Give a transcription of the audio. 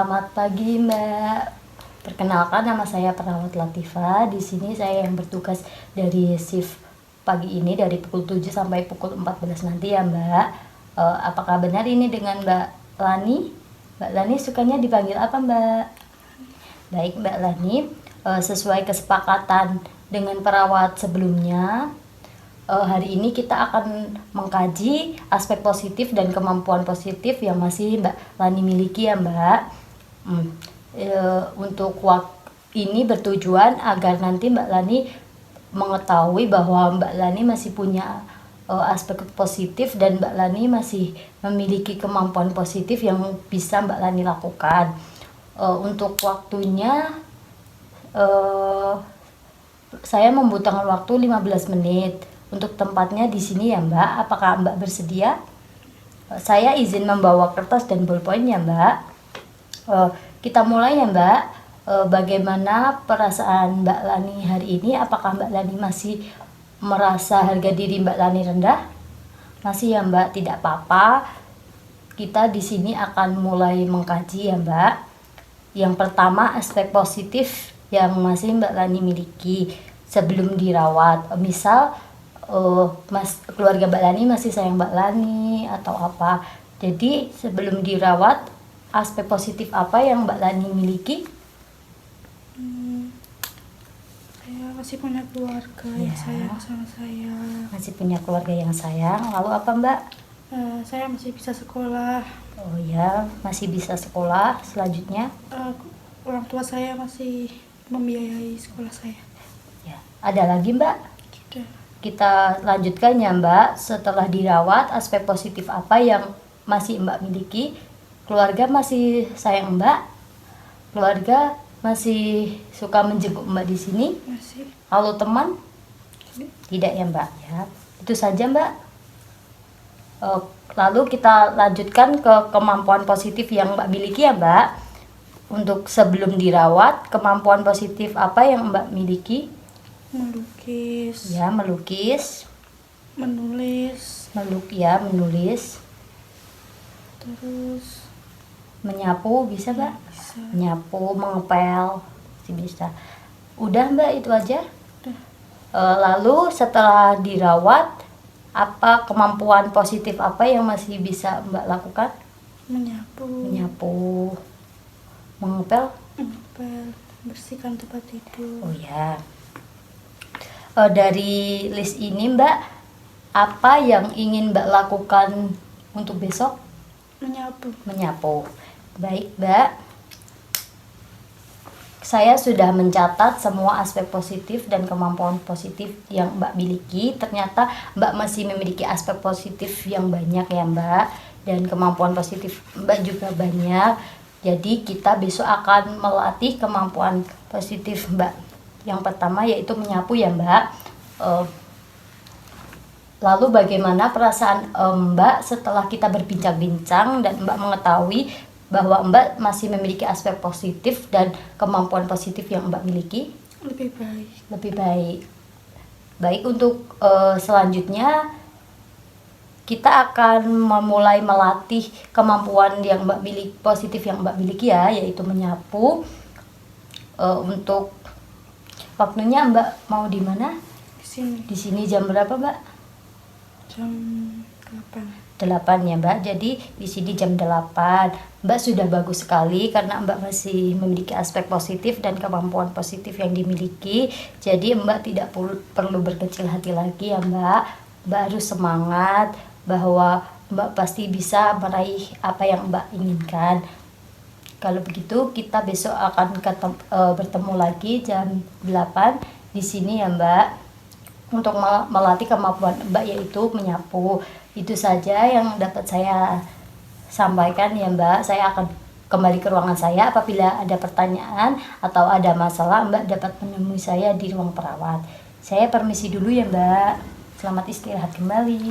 Selamat pagi, Mbak. Perkenalkan, nama saya Perawat Latifah. Di sini saya yang bertugas dari shift pagi ini dari pukul 7 sampai pukul 14 nanti ya, Mbak. Apakah benar ini dengan Mbak Lani? Mbak Lani sukanya dipanggil apa, Mbak? Baik, Mbak Lani. Sesuai kesepakatan dengan perawat sebelumnya, hari ini kita akan mengkaji aspek positif dan kemampuan positif yang masih Mbak Lani miliki ya, Mbak. Untuk waktu ini bertujuan agar nanti Mbak Lani mengetahui bahwa Mbak Lani masih punya aspek positif dan Mbak Lani masih memiliki kemampuan positif yang bisa Mbak Lani lakukan. Untuk waktunya saya membutuhkan waktu 15 menit. Untuk tempatnya di sini ya, Mbak. Apakah Mbak bersedia? Saya izin membawa kertas dan bolpen ya, Mbak. Kita mulai ya, Mbak. Bagaimana perasaan Mbak Lani hari ini? Apakah Mbak Lani masih merasa harga diri Mbak Lani rendah? Masih ya, Mbak. Tidak apa-apa. Kita di sini akan mulai mengkaji ya, Mbak. Yang pertama, aspek positif yang masih Mbak Lani miliki sebelum dirawat. Misal keluarga Mbak Lani masih sayang Mbak Lani atau apa. Jadi sebelum dirawat, aspek positif apa yang Mbak Lani miliki? Saya masih punya keluarga yang sayang sama saya. Masih punya keluarga yang sayang. Lalu apa, Mbak? Saya masih bisa sekolah. Oh ya, masih bisa sekolah. Selanjutnya Orang tua saya masih membiayai sekolah saya. ya. Ada lagi, Mbak? Sudah. Kita lanjutkan ya, Mbak. Setelah dirawat, aspek positif apa yang masih Mbak miliki? Keluarga masih sayang Mbak? Keluarga masih suka menjenguk Mbak di sini? Masih. Kalau teman? Tidak ya, Mbak. Ya, itu saja, Mbak. Lalu kita lanjutkan ke kemampuan positif yang Mbak miliki ya, Mbak. Untuk sebelum dirawat, kemampuan positif apa yang Mbak miliki? Melukis. Ya, melukis. Menulis. Menulis. Terus Menyapu bisa, Mbak? bisa. Menyapu, mengepel, sih bisa. Udah, Mbak, itu aja. Udah. Lalu setelah dirawat, apa kemampuan positif apa yang masih bisa Mbak lakukan? Menyapu, mengepel. Mengepel. Bersihkan tempat tidur. Oh ya. Dari list ini, Mbak, apa yang ingin Mbak lakukan untuk besok? Menyapu. Baik, Mbak. Saya sudah mencatat semua aspek positif dan kemampuan positif yang Mbak miliki. Ternyata Mbak masih memiliki aspek positif yang banyak ya, Mbak. Dan kemampuan positif Mbak juga banyak. Jadi kita besok akan melatih kemampuan positif Mbak. Yang pertama yaitu menyapu ya, Mbak. Lalu bagaimana perasaan Mbak setelah kita berbincang-bincang dan Mbak mengetahui bahwa Mbak masih memiliki aspek positif dan kemampuan positif yang Mbak miliki? Lebih baik. Lebih baik. Baik, untuk selanjutnya kita akan memulai melatih kemampuan yang Mbak miliki, positif yang Mbak miliki ya, yaitu menyapu. Untuk waktunya Mbak mau di mana? Di sini jam berapa, Mbak? Jam 8. 8 ya, Mbak. Jadi di sini jam 8. Mbak sudah bagus sekali karena Mbak masih memiliki aspek positif dan kemampuan positif yang dimiliki. Jadi Mbak tidak perlu berkecil hati lagi ya, Mbak. Mbak harus semangat bahwa Mbak pasti bisa meraih apa yang Mbak inginkan. Kalau begitu kita besok akan bertemu lagi jam 8 di sini ya, Mbak. Untuk melatih kemampuan Mbak yaitu menyapu. Itu saja yang dapat saya sampaikan ya, Mbak. Saya akan kembali ke ruangan saya. Apabila ada pertanyaan atau ada masalah, Mbak dapat menemui saya di ruang perawat. Saya permisi dulu ya, Mbak. Selamat istirahat kembali.